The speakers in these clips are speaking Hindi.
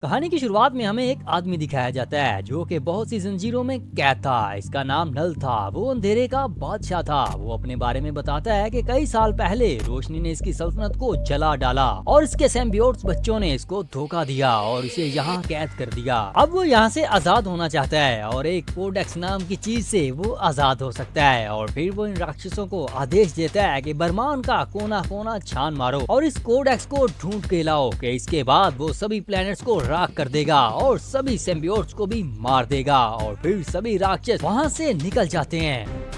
कहानी की शुरुआत में हमें एक आदमी दिखाया जाता है जो कि बहुत सी जंजीरों में कैद था। इसका नाम नल था। वो अंधेरे का बादशाह था। वो अपने बारे में बताता है कि कई साल पहले रोशनी ने इसकी सल्तनत को जला डाला और इसके सिम्बियोट्स बच्चों ने इसको धोखा दिया और इसे यहाँ कैद कर दिया। अब वो यहाँ से आजाद होना चाहता है और एक कोडेक्स नाम की चीज से वो आजाद हो सकता है। और फिर वो इन राक्षसों को आदेश देता है कि बरमान का कोना कोना छान मारो और इस कोडेक्स को ढूंढ के लाओ कि इसके बाद वो सभी प्लैनेट्स को राख कर देगा और सभी सिम्बियोट्स को भी मार देगा। और फिर सभी राक्षस वहाँ से निकल जाते हैं।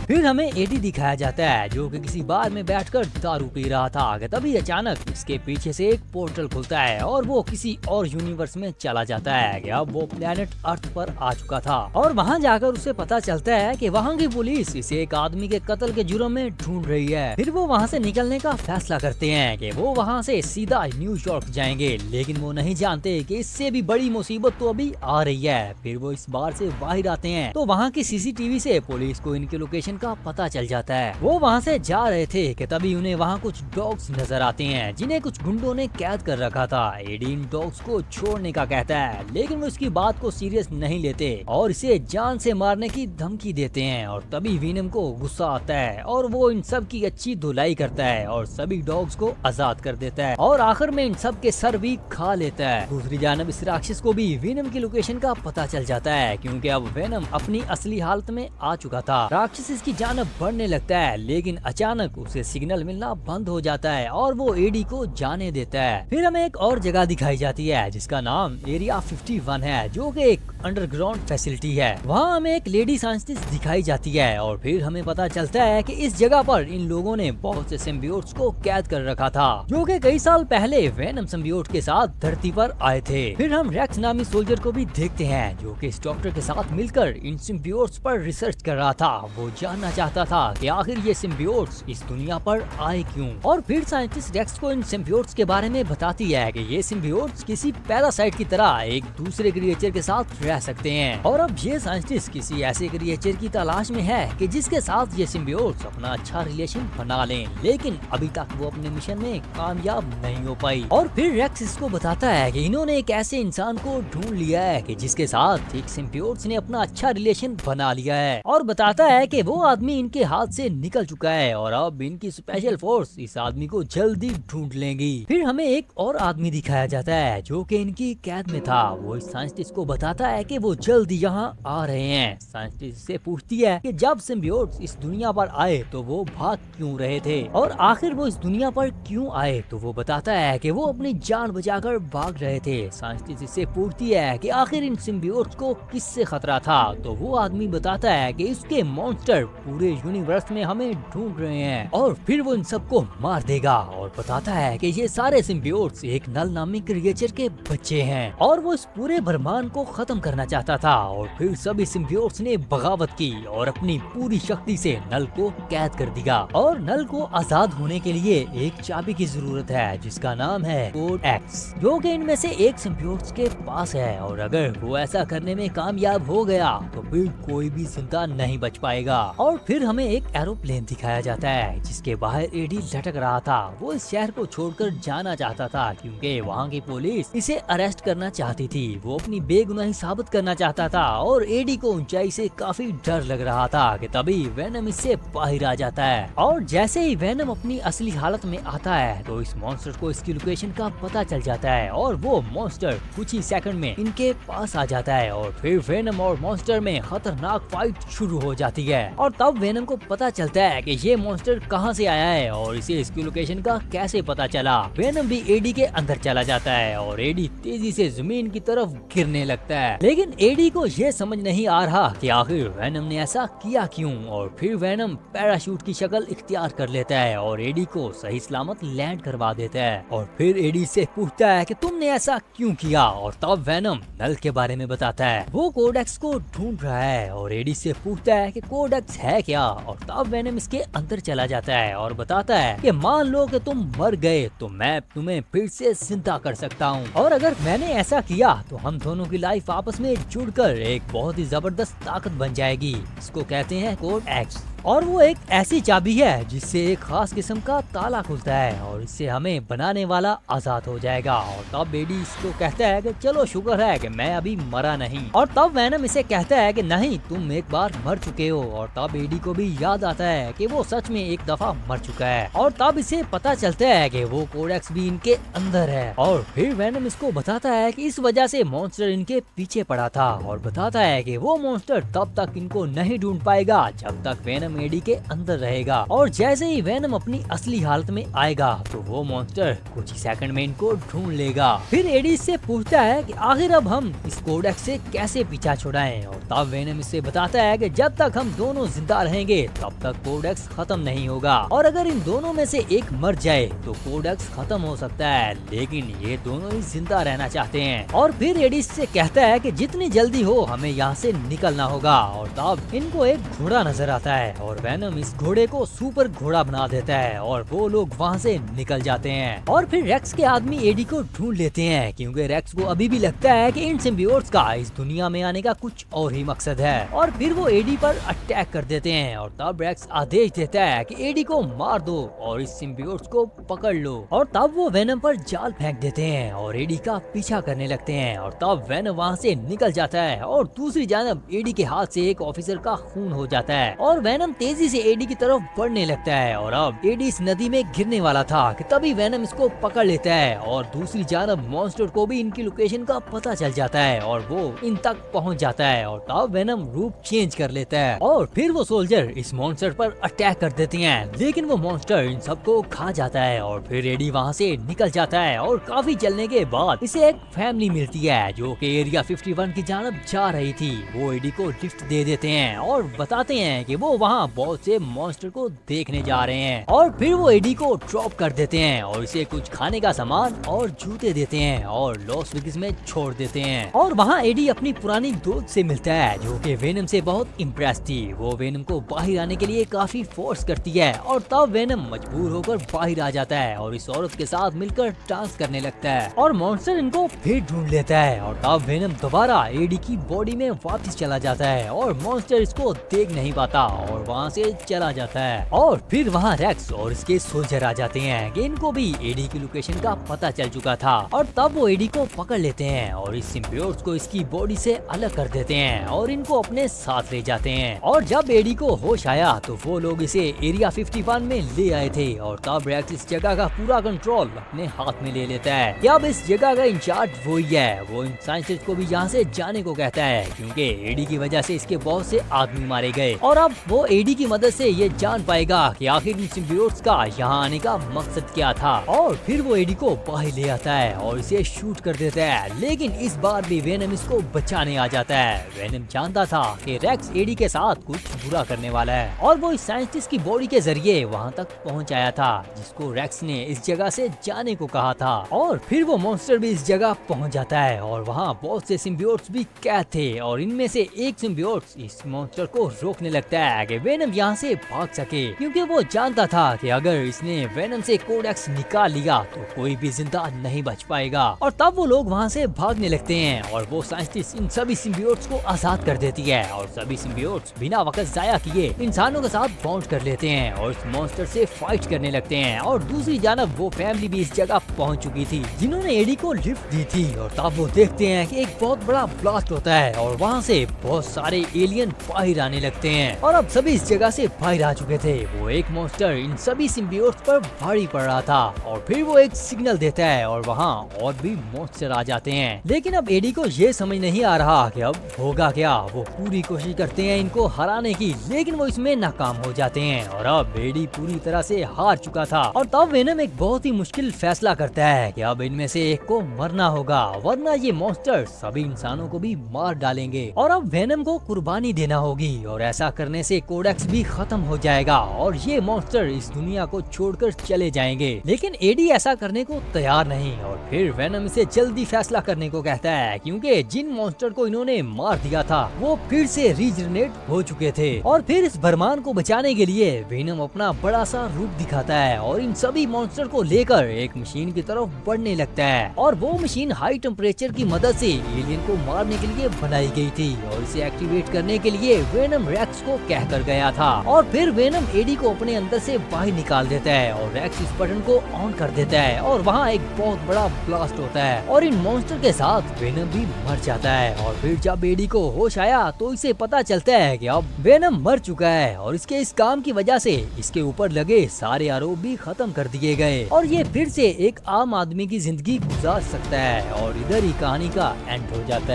फिर हमें एडी दिखाया जाता है जो कि किसी बार में बैठकर दारू पी रहा था कि तभी अचानक इसके पीछे से एक पोर्टल खुलता है और वो किसी और यूनिवर्स में चला जाता है कि अब वो प्लेनेट अर्थ पर आ चुका था। और वहाँ जाकर उसे पता चलता है कि वहाँ की पुलिस इसे एक आदमी के कत्ल के जुर्म में ढूंढ रही है। फिर वो वहाँ से निकलने का फैसला करते हैं कि वो वहाँ से सीधा न्यूयॉर्क जाएंगे, लेकिन वो नहीं जानते कि इससे भी बड़ी मुसीबत तो अभी आ रही है। फिर वो इस बार से बाहर आते हैं तो वहाँ की सीसीटीवी से पुलिस को इनके लोकेशन का पता चल जाता है। वो वहाँ से जा रहे थे कि तभी उन्हें वहाँ कुछ डॉग्स नजर आते हैं जिन्हें कुछ गुंडों ने कैद कर रखा था। एडी इन डॉग्स को छोड़ने का कहता है, लेकिन वो इसकी बात को सीरियस नहीं लेते और इसे जान से मारने की धमकी देते हैं। और तभी वीनम को गुस्सा आता है और वो इन सब की अच्छी धुलाई करता है और सभी डॉग्स को आजाद कर देता है और आखिर में इन सब के सर भी खा लेता है। दूसरी जानब इस राक्षस को भी वीनम की लोकेशन का पता चल जाता है क्योंकि अब वेनम अपनी असली हालत में आ चुका था। राक्षस इसकी जानब बढ़ने लगता है, लेकिन अचानक उसे सिग्नल मिलना बंद हो जाता है और वो एडी को जाने देता है। फिर हमें एक और जगह दिखाई जाती है जिसका नाम एरिया 51 है जो कि एक अंडरग्राउंड फैसिलिटी है। वहाँ हमें एक लेडी साइंटिस्ट दिखाई जाती है और फिर हमें पता चलता है कि इस जगह पर इन लोगों ने बहुत से सिम्बियोट्स को कैद कर रखा था जो कि कई साल पहले वेनम सिम्बियोट के साथ धरती पर आए थे। फिर हम रेक्स नामी सोल्जर को भी देखते हैं जो कि इस डॉक्टर के साथ मिलकर इन सिम्बियोट्स पर रिसर्च कर रहा था। वो जानना चाहता था कि आखिर ये सिम्बियोट्स इस दुनिया पर आए क्यों। और फिर साइंटिस्ट रेक्स को इन सिम्बियोट्स के बारे में बताती है कि ये सिम्बियोट्स किसी पैरासाइट की तरह एक दूसरे क्रिएचर के साथ रह सकते हैं और अब ये साइंटिस्ट किसी ऐसे क्रिएचर की तलाश में है कि जिसके साथ ये सिम्बियोट्स अपना अच्छा रिलेशन बना लें, लेकिन अभी तक वो अपने मिशन में कामयाब नहीं हो पाई। और फिर रेक्स इसको बताता है कि इन्होंने एक ऐसे इंसान को ढूंढ लिया है कि जिसके साथ एक सिम्बियोट्स ने अपना अच्छा रिलेशन बना लिया है और बताता है कि वो आदमी इनके हाथ से निकल चुका है और अब इनकी स्पेशल फोर्स इस आदमी को जल्दी ढूंढ लेंगी। फिर हमें एक और आदमी दिखाया जाता है जो कि इनकी कैद में था। वो इस साइंटिस्ट को बताता है कि वो जल्दी यहाँ आ रहे हैं। साइंटिस्ट से पूछती है कि जब सिम्बियोट्स इस दुनिया पर आए तो वो भाग क्यों रहे थे और आखिर वो इस दुनिया पर क्यों आए। तो वो बताता है कि वो अपनी जान बचाकर भाग रहे थे। साइंटिस्ट इससे पूछती है कि आखिर इन सिम्बियोट्स को किससे खतरा था। तो वो आदमी बताता है कि इसके मॉन्स्टर पूरे यूनिवर्स में हमें ढूंढ रहे हैं और फिर वो इन सबको मार देगा और बताता है कि ये सारे सिम्बियोट्स एक नल नामी क्रिएचर के बच्चे हैं और वो इस पूरे ब्रह्मांड को खत्म करना चाहता था। और फिर सभी सिम्बियोट्स ने बगावत की और अपनी पूरी शक्ति से नल को कैद कर दिया और नल को आजाद होने के लिए एक चाबी की जरूरत है जिसका नाम है कोड एक्स जो कि इनमें से एक सिम्बियोट्स के पास है और अगर वो ऐसा करने में कामयाब हो गया तो फिर कोई भी जिंदा नहीं बच पाएगा। और फिर हमें एक एरोप्लेन दिखाया जाता है जिसके बाहर एडी लटक रहा था। वो इस शहर को छोड़कर जाना चाहता था क्योंकि वहाँ की पुलिस इसे अरेस्ट करना चाहती थी। वो अपनी बेगुनाही साबित करना चाहता था और एडी को ऊंचाई से काफी डर लग रहा था कि तभी वेनम इससे बाहर आ जाता है और जैसे ही वेनम अपनी असली हालत में आता है तो इस मॉन्स्टर को इसकी लोकेशन का पता चल जाता है और वो मॉन्स्टर कुछ ही सेकंड में इनके पास आ जाता है और फिर वेनम और मॉन्स्टर में खतरनाक फाइट शुरू हो जाती है। और तब वेनम को पता चलता है कि ये मॉन्स्टर कहाँ से आया है और इसे इसकी लोकेशन का कैसे पता चला। वेनम भी एडी के अंदर चला जाता है और एडी तेजी से जमीन की तरफ गिरने लगता है, लेकिन एडी को ये समझ नहीं आ रहा कि आखिर वेनम ने ऐसा किया क्यों। और फिर वेनम पैराशूट की शक्ल इख्तियार कर लेता है और एडी को सही सलामत लैंड करवा देता है और फिर एडी से पूछता है कि तुमने ऐसा क्यों किया। और तब वेनम नल के बारे में बताता है। वो कोडेक्स को ढूंढ रहा है और एडी से पूछता है कि कोडेक्स है क्या। और तब वेनम इसके अंदर चला जाता है और बताता है कि मान लो कि तुम मर गए तो मैं तुम्हें फिर से जिंदा कर सकता हूँ, और अगर मैंने ऐसा किया तो हम दोनों की लाइफ आपस में जुड़कर एक बहुत ही जबरदस्त ताकत बन जाएगी। इसको कहते हैं कोड एक्स, और वो एक ऐसी चाबी है जिससे एक खास किस्म का ताला खुलता है और इससे हमें बनाने वाला आजाद हो जाएगा। और तब एडी इसको कहता है कि चलो शुक्र है कि मैं अभी मरा नहीं। और तब वेनम इसे कहता है कि नहीं, तुम एक बार मर चुके हो। और तब एडी को भी याद आता है कि वो सच में एक दफा मर चुका है। और तब इसे पता चलता है कि वो कोडेक्स भी इनके अंदर है। और फिर वेनम इसको बताता है कि इस वजह से मॉन्स्टर इनके पीछे पड़ा था, और बताता है कि वो मॉन्स्टर तब तक इनको नहीं ढूंढ पाएगा जब तक वेनम एडी के अंदर रहेगा। और जैसे ही वेनम अपनी असली हालत में आएगा तो वो मॉन्स्टर कुछ ही सेकंड में इनको ढूंढ लेगा। फिर एडी इससे पूछता है कि आखिर अब हम इस कोडेक्स से कैसे पीछा छुड़ाएं। और तब वेनम इससे बताता है कि जब तक हम दोनों जिंदा रहेंगे तब तक कोडेक्स खत्म नहीं होगा, और अगर इन दोनों में से एक मर जाए तो कोडेक्स खत्म हो सकता है, लेकिन ये दोनों ही जिंदा रहना चाहते हैं। और फिर एडी इससे कहता है कि जितनी जल्दी हो हमें यहाँ से निकलना होगा। और तब इनको एक घोड़ा नजर आता है और वेनम इस घोड़े को सुपर घोड़ा बना देता है और वो लोग वहाँ से निकल जाते हैं। और फिर रेक्स के आदमी एडी को ढूंढ लेते हैं, क्योंकि रेक्स को अभी भी लगता है कि इन सिम्बियोट्स का इस दुनिया में आने का कुछ और ही मकसद है। और फिर वो एडी पर अटैक कर देते हैं और तब रेक्स आदेश देता है कि एडी को मार दो और इस सिम्बियोट्स को पकड़ लो। और तब वो वेनम पर जाल फेंक देते हैं और एडी का पीछा करने लगते हैं। और तब वेनम वहाँ से निकल जाता है और दूसरी जानब एडी के हाथ से एक ऑफिसर का खून हो जाता है और वेनम तेजी से एडी की तरफ बढ़ने लगता है। और अब एडी इस नदी में गिरने वाला था कि तभी वेनम इसको पकड़ लेता है। और दूसरी जानब मॉन्स्टर को भी इनकी लोकेशन का पता चल जाता है और वो इन तक पहुंच जाता है। और तब वेनम रूप चेंज कर लेता है और फिर वो सोल्जर इस मॉन्स्टर पर अटैक कर देते हैं, लेकिन वो मॉन्स्टर इन सबको खा जाता है। और फिर एडी वहाँ से निकल जाता है और काफी चलने के बाद इसे एक फैमिली मिलती है जो कि एरिया 51 की जानब जा रही थी। वो एडी को लिफ्ट दे देते हैं और बताते हैं कि वो वहाँ बहुत से मॉन्स्टर को देखने जा रहे हैं। और फिर वो एडी को ड्रॉप कर देते हैं और इसे कुछ खाने का सामान और जूते देते हैं और लॉस वेगास में छोड़ देते हैं। और वहाँ एडी अपनी पुरानी दोस्त से मिलता है जो कि वेनम से बहुत इम्प्रेस थी। वो वेनम को बाहर आने के लिए काफी फोर्स करती है और तब वेनम मजबूर होकर बाहर आ जाता है और इस औरत के साथ मिलकर डांस करने लगता है और मॉन्स्टर इनको फिर ढूंढ लेता है। और तब वेनम दोबारा एडी की बॉडी में वापस चला जाता है और मॉन्स्टर इसको देख नहीं पाता और वहाँ से चला जाता है। और फिर वहाँ रेक्स और इसके सोल्जर आ जाते हैं कि इनको भी एडी की लोकेशन का पता चल चुका था। और तब वो एडी को पकड़ लेते हैं और इस सिम्बियोट्स को इसकी बॉडी से अलग कर देते हैं और इनको अपने साथ ले जाते हैं। और जब एडी को होश आया तो वो लोग इसे एरिया 51 में ले आए थे और तब रेक्स इस जगह का पूरा कंट्रोल अपने हाथ में ले लेता है कि अब इस जगह का इंचार्ज वही है। वो इन साइंटिस्ट को भी यहाँ से जाने को कहता है क्योंकि एडी की वजह से इसके बहुत से आदमी मारे गए और अब वो एडी की मदद से ये जान पाएगा कि आखिर इन सिम्बियोट्स का यहाँ आने का मकसद क्या था। और फिर वो एडी को बाहर ले आता है और इसे शूट कर देता है, लेकिन इस बार भी वेनम इसको बचाने आ जाता है। वेनम जानता था कि रेक्स एडी के साथ कुछ बुरा करने वाला है और वो इस साइंटिस्ट की बॉडी के जरिए वहाँ तक पहुँच आया था जिसको रेक्स ने इस जगह से जाने को कहा था। और फिर वो मॉन्स्टर भी इस जगह पहुँच जाता है और वहाँ बहुत से सिम्बियोट्स भी कैद थे और इनमें से एक सिम्बियोट्स इस मॉन्स्टर को रोकने लगता है कि वेनम यहाँ से भाग सके, क्योंकि वो जानता था कि अगर इसने वेनम से कोडेक्स निकाल लिया तो कोई भी जिंदा नहीं बच पाएगा। और तब वो लोग वहाँ से भागने लगते हैं और वो साइंटिस्ट इन सभी सिम्बियोट्स को आजाद कर देती है और सभी सिम्बियोट्स बिना वक्त जाया किए इंसानों के साथ बॉन्ड कर लेते हैं और इस मॉन्स्टर से फाइट करने लगते हैं। और दूसरी जानब वो फैमिली भी इस जगह पहुँच चुकी थी जिन्होंने एडी को लिफ्ट दी थी। और तब वो देखते हैं कि एक बहुत बड़ा ब्लास्ट होता है और वहाँ से बहुत सारे एलियन बाहर आने लगते हैं और अब सभी इस जगह से बाहर आ चुके थे। वो एक मॉन्स्टर इन सभी सिम्बियोट्स पर भारी पड़ रहा था और फिर वो एक सिग्नल देता है और वहाँ और भी मॉन्स्टर आ जाते हैं, लेकिन अब एडी को ये समझ नहीं आ रहा कि अब होगा क्या। वो पूरी कोशिश करते हैं इनको हराने की, लेकिन वो इसमें नाकाम हो जाते हैं और अब एडी पूरी तरह से हार चुका था। और तब वेनम एक बहुत ही मुश्किल फैसला करता है कि अब इनमें से एक को मरना होगा, वरना ये मॉन्स्टर सभी इंसानों को भी मार डालेंगे और अब वेनम को कुर्बानी देना होगी और ऐसा करने से कोडेक्स कोडेक्स भी खत्म हो जाएगा और ये मॉन्स्टर इस दुनिया को छोड़कर चले जाएंगे। लेकिन एडी ऐसा करने को तैयार नहीं और फिर वेनम इसे जल्दी फैसला करने को कहता है, क्योंकि जिन मॉन्स्टर को इन्होंने मार दिया था वो फिर से रीजनरेट हो चुके थे। और फिर इस भरमान को बचाने के लिए वेनम अपना बड़ा सा रूप दिखाता है और इन सभी मॉन्स्टर को लेकर एक मशीन की तरफ बढ़ने लगता है। और वो मशीन हाई टेम्परेचर की मदद से एलियन को मारने के लिए बनाई गई थी और इसे एक्टिवेट करने के लिए वेनम रेक्स को कह कर गया था। और फिर वेनम एडी को अपने अंदर से बाहर निकाल देता है और रेक्स इस बटन को ऑन कर देता है और वहाँ एक बहुत बड़ा ब्लास्ट होता है और इन मॉन्स्टर के साथ वेनम भी मर जाता है। और फिर जब एडी को होश आया तो इसे पता चलता है कि अब वेनम मर चुका है और इसके इस काम की वजह से इसके ऊपर लगे सारे आरोप भी खत्म कर दिए गए और ये फिर से एक आम आदमी की जिंदगी गुजार सकता है। और इधर ही कहानी का एंड हो जाता है।